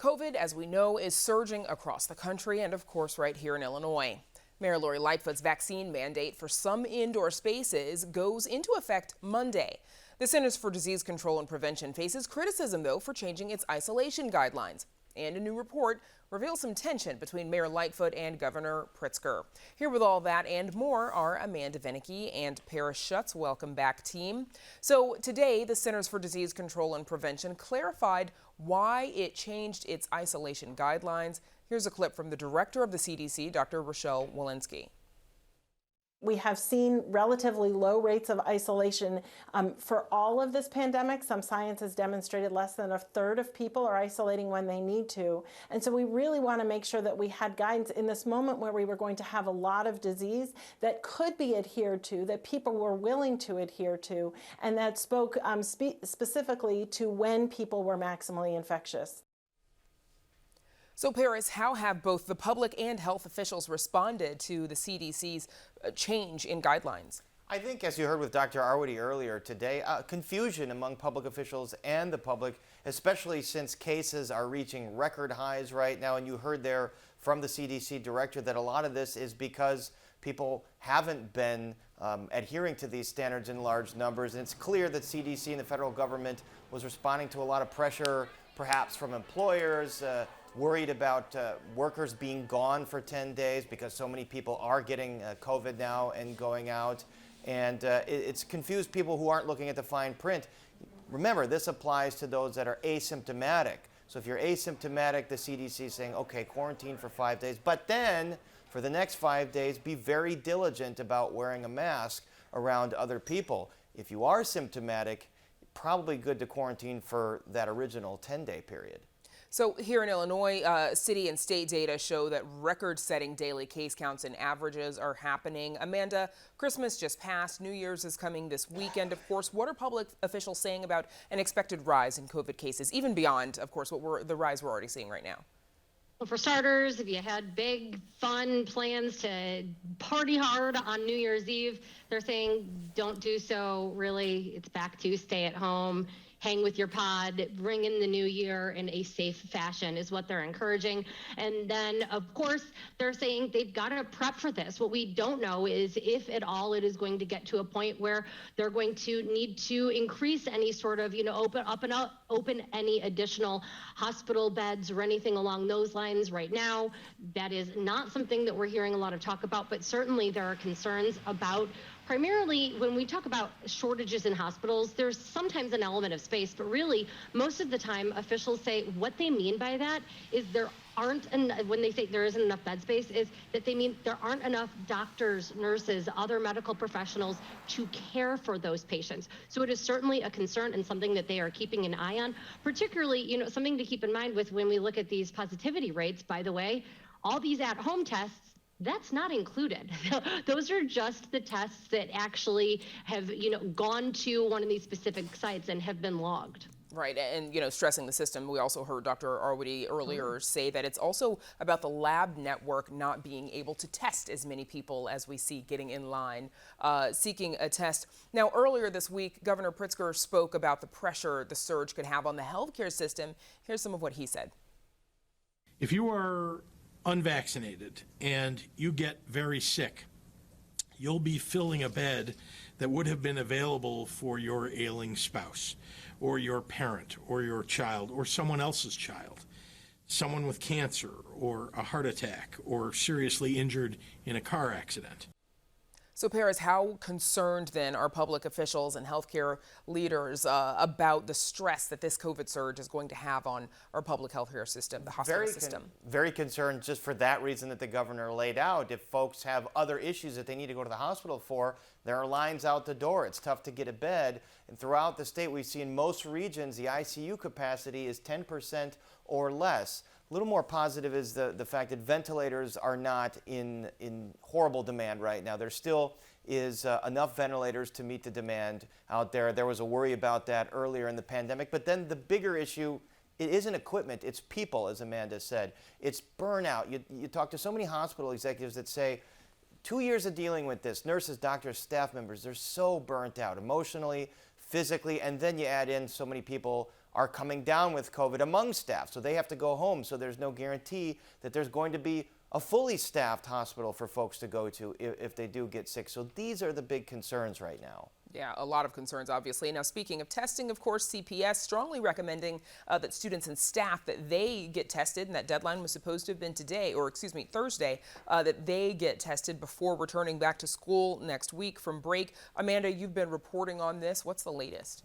COVID, as we know, is surging across the country and, of course, right here in Illinois. Mayor Lori Lightfoot's vaccine mandate for some indoor spaces goes into effect Monday. The Centers for Disease Control and Prevention faces criticism, though, for changing its isolation guidelines. And a new report reveals some tension between Mayor Lightfoot and Governor Pritzker. Here with all that and more are Amanda Vinicky and Paris Schutz. Welcome back, team. So today, the Centers for Disease Control and Prevention clarified why it changed its isolation guidelines. Here's a clip from the director of the CDC, Dr. Rochelle Walensky. We have seen relatively low rates of isolation for all of this pandemic. Some science has demonstrated less than a third of people are isolating when they need to. And so we really want to make sure that we had guidance in this moment where we were going to have a lot of disease that could be adhered to, that people were willing to adhere to, and that spoke specifically to when people were maximally infectious. So, Paris, how have both the public and health officials responded to the CDC's change in guidelines? I think, as you heard with Dr. Arwady earlier today, confusion among public officials and the public, especially since cases are reaching record highs right now. And you heard there from the CDC director that a lot of this is because people haven't been adhering to these standards in large numbers. And it's clear that CDC and the federal government was responding to a lot of pressure, perhaps from employers, worried about workers being gone for 10 days because so many people are getting COVID now and going out. And it's confused people who aren't looking at the fine print. Remember, this applies to those that are asymptomatic. So if you're asymptomatic, the CDC is saying, okay, quarantine for 5 days. But then for the next 5 days, be very diligent about wearing a mask around other people. If you are symptomatic, probably good to quarantine for that original 10-day period. So here in Illinois, city and state data show that record-setting daily case counts and averages are happening. Amanda, Christmas just passed. New Year's is coming this weekend, of course. What are public officials saying about an expected rise in COVID cases, even beyond, of course, the rise we're already seeing right now? Well, for starters, if you had big, fun plans to party hard on New Year's Eve, they're saying don't do so. Really, it's back to stay at home. Hang with your pod, bring in the new year in a safe fashion is what they're encouraging. And then, of course, they're saying they've got to prep for this. What we don't know is if at all it is going to get to a point where they're going to need to increase any sort of, open any additional hospital beds or anything along those lines right now. That is not something that we're hearing a lot of talk about, but certainly there are concerns about primarily when we talk about shortages in hospitals, there's sometimes an element of space, but really most of the time officials say what they mean by that is there aren't, when they say there isn't enough bed space, is that they mean there aren't enough doctors, nurses, other medical professionals to care for those patients. So it is certainly a concern and something that they are keeping an eye on, particularly, something to keep in mind with when we look at these positivity rates, by the way, all these at-home tests, that's not included. Those are just the tests that actually have, gone to one of these specific sites and have been logged. Right, and stressing the system, we also heard Dr. Arwady earlier say that it's also about the lab network not being able to test as many people as we see getting in line, seeking a test. Now, earlier this week, Governor Pritzker spoke about the pressure the surge could have on the healthcare system. Here's some of what he said. If you are unvaccinated and you get very sick, you'll be filling a bed that would have been available for your ailing spouse or your parent or your child or someone else's child, someone with cancer or a heart attack or seriously injured in a car accident. So, Paris, how concerned then are public officials and healthcare leaders about the stress that this COVID surge is going to have on our public healthcare system, the hospital system? Very concerned just for that reason that the governor laid out. If folks have other issues that they need to go to the hospital for, there are lines out the door. It's tough to get a bed. And throughout the state, we see in most regions the ICU capacity is 10% or less. A little more positive is the fact that ventilators are not in horrible demand right now. There still is enough ventilators to meet the demand out there. There was a worry about that earlier in the pandemic. But then the bigger issue, it isn't equipment, it's people, as Amanda said. It's burnout. You talk to so many hospital executives that say, 2 years of dealing with this, nurses, doctors, staff members, they're so burnt out emotionally, physically, and then you add in so many people are coming down with COVID among staff, so they have to go home, so there's no guarantee that there's going to be a fully staffed hospital for folks to go to if they do get sick. So these are the big concerns right now. Yeah, a lot of concerns, obviously. Now, speaking of testing, of course, CPS strongly recommending that students and staff that they get tested, and that deadline was supposed to have been today, or excuse me, Thursday, that they get tested before returning back to school next week from break. Amanda, you've been reporting on this. What's the latest?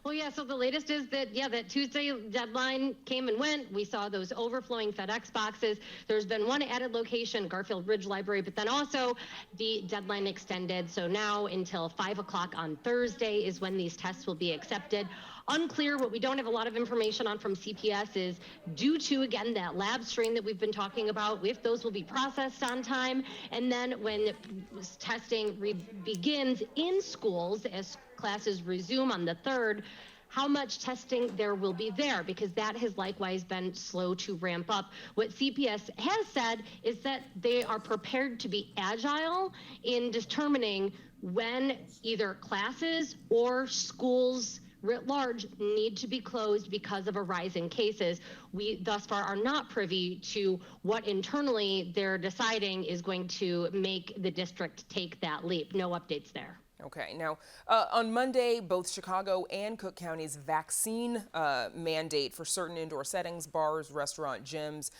Well, yeah, so the latest is that, that Tuesday deadline came and went. We saw those overflowing FedEx boxes. There's been one added location, Garfield Ridge Library, but then also the deadline extended. So now until 5 o'clock on Thursday is when these tests will be accepted. Unclear, what we don't have a lot of information on from CPS is due to, again, that lab strain that we've been talking about, if those will be processed on time. And then when testing begins in schools, as classes resume on the 3rd, how much testing there will be there, because that has likewise been slow to ramp up. What CPS has said is that they are prepared to be agile in determining when either classes or schools writ large need to be closed because of a rise in cases. We thus far are not privy to what internally they're deciding is going to make the district take that leap. No updates there. Okay, now on Monday, both Chicago and Cook County's vaccine mandate for certain indoor settings, bars, restaurant, gyms,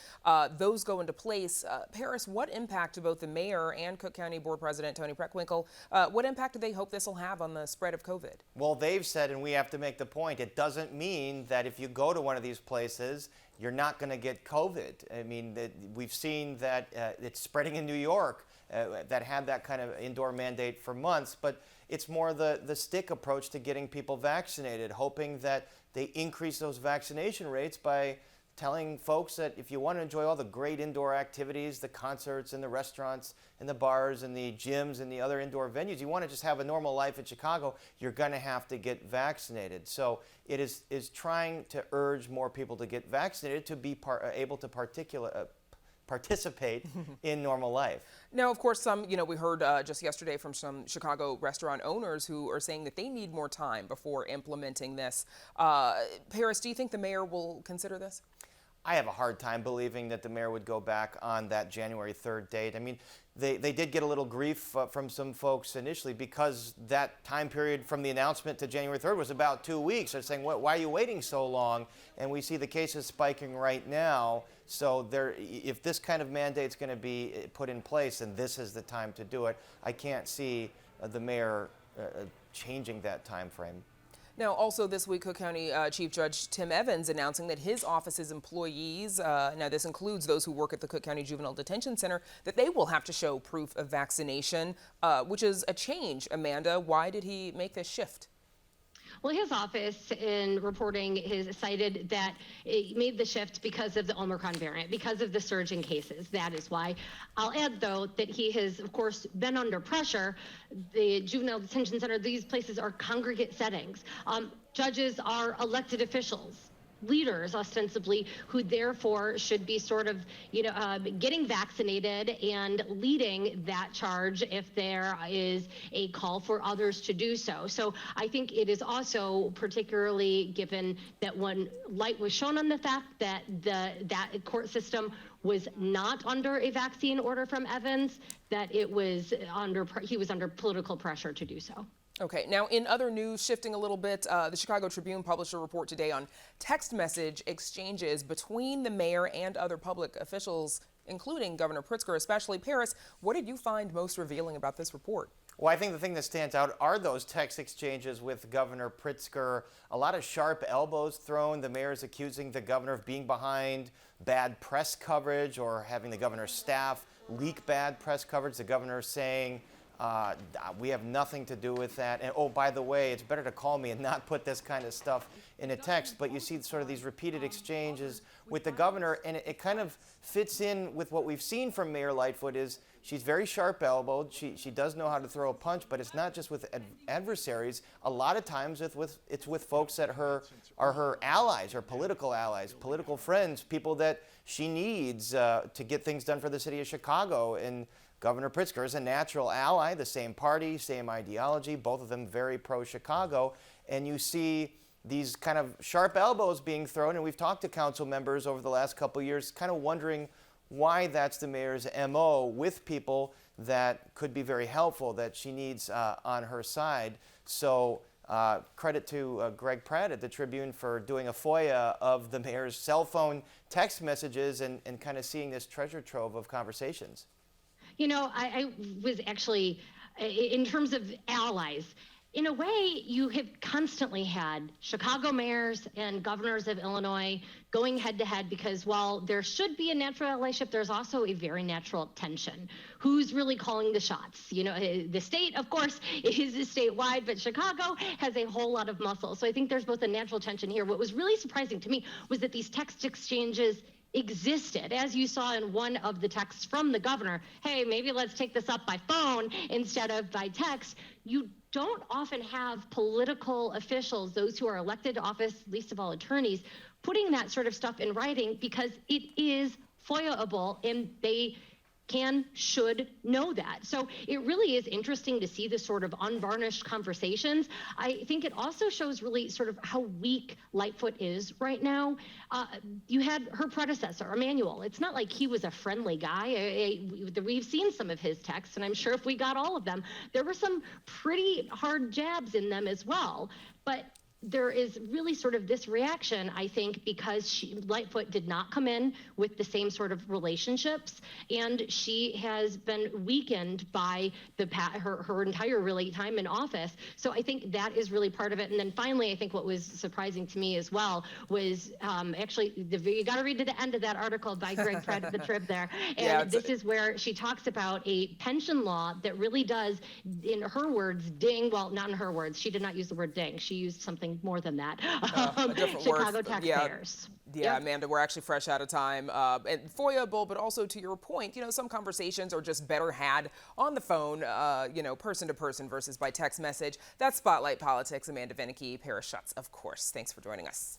those go into place. Paris, what impact do both the mayor and Cook County Board President Tony Preckwinkle, what impact do they hope this will have on the spread of COVID? Well, they've said, and we have to make the point, it doesn't mean that if you go to one of these places, you're not going to get COVID. I mean, we've seen that it's spreading in New York. That had that kind of indoor mandate for months, but it's more the stick approach to getting people vaccinated, hoping that they increase those vaccination rates by telling folks that if you want to enjoy all the great indoor activities, the concerts and the restaurants and the bars and the gyms and the other indoor venues, you want to just have a normal life in Chicago, you're going to have to get vaccinated. So it is trying to urge more people to get vaccinated to be able to participate in normal life. Now, of course, we heard just yesterday from some Chicago restaurant owners who are saying that they need more time before implementing this. Paris, do you think the mayor will consider this? I have a hard time believing that the mayor would go back on that January 3rd date. I mean, they did get a little grief from some folks initially because that time period from the announcement to January 3rd was about 2 weeks. They're saying, why are you waiting so long? And we see the cases spiking right now. So if this kind of mandate's going to be put in place, then this is the time to do it. I can't see the mayor changing that time frame. Now, also this week, Cook County Chief Judge Tim Evans announcing that his office's employees, now this includes those who work at the Cook County Juvenile Detention Center, that they will have to show proof of vaccination, which is a change. Amanda, why did he make this shift? Well, his office in reporting has cited that it made the shift because of the Omicron variant, because of the surge in cases. That is why. I'll add, though, that he has, of course, been under pressure. The Juvenile Detention Center, these places are congregate settings. Judges are elected officials, leaders ostensibly, who therefore should be sort of getting vaccinated and leading that charge if there is a call for others to do so. So I think it is also, particularly given that when light was shown on the fact that that court system was not under a vaccine order from Evans, that he was under political pressure to do so. Okay, now in other news, shifting a little bit, the Chicago Tribune published a report today on text message exchanges between the mayor and other public officials, including Governor Pritzker, especially. Paris, what did you find most revealing about this report? Well, I think the thing that stands out are those text exchanges with Governor Pritzker. A lot of sharp elbows thrown. The mayor's accusing the governor of being behind bad press coverage or having the governor's staff leak bad press coverage. The governor saying, we have nothing to do with that. And oh, by the way, it's better to call me and not put this kind of stuff in a text. But you see sort of these repeated exchanges with the governor, and it kind of fits in with what we've seen from Mayor Lightfoot is she's very sharp-elbowed. She does know how to throw a punch, but it's not just with adversaries. A lot of times it's with folks that are her allies, her political allies, political friends, people that she needs to get things done for the city of Chicago. And Governor Pritzker is a natural ally, the same party, same ideology, both of them very pro-Chicago. and you see these kind of sharp elbows being thrown, and we've talked to council members over the last couple of years kind of wondering why that's the mayor's MO with people that could be very helpful, that she needs on her side. So credit to Greg Pratt at the Tribune for doing a FOIA of the mayor's cell phone text messages and kind of seeing this treasure trove of conversations. You know, I was actually, in terms of allies, in a way, you have constantly had Chicago mayors and governors of Illinois going head to head because while there should be a natural allyship, there's also a very natural tension. Who's really calling the shots? You know, the state, of course, is statewide, but Chicago has a whole lot of muscle. So I think there's both a natural tension here. What was really surprising to me was that these text exchanges existed, as you saw in one of the texts from the governor. Hey, maybe let's take this up by phone instead of by text. You don't often have political officials, those who are elected to office, least of all attorneys, putting that sort of stuff in writing because it is FOIA-able and they should know that. So it really is interesting to see this sort of unvarnished conversations. I think it also shows really sort of how weak Lightfoot is right now. You had her predecessor, Emanuel. It's not like he was a friendly guy. We've seen some of his texts, and I'm sure if we got all of them, there were some pretty hard jabs in them as well. But there is really sort of this reaction, I think, because Lightfoot did not come in with the same sort of relationships, and she has been weakened by her entire really time in office. So I think that is really part of it. And then finally, I think what was surprising to me as well was actually, you got to read to the end of that article by Greg Pratt at the Trib there. And this is where she talks about a pension law that really does, in her words, ding, well, not in her words, she did not use the word ding, she used something more than that. Chicago taxpayers. Yeah, Amanda, we're actually fresh out of time. And FOIA-able, but also to your point, you know, some conversations are just better had on the phone, you know, person to person versus by text message. That's Spotlight Politics. Amanda Vinicky, Paris Schutz, of course. Thanks for joining us.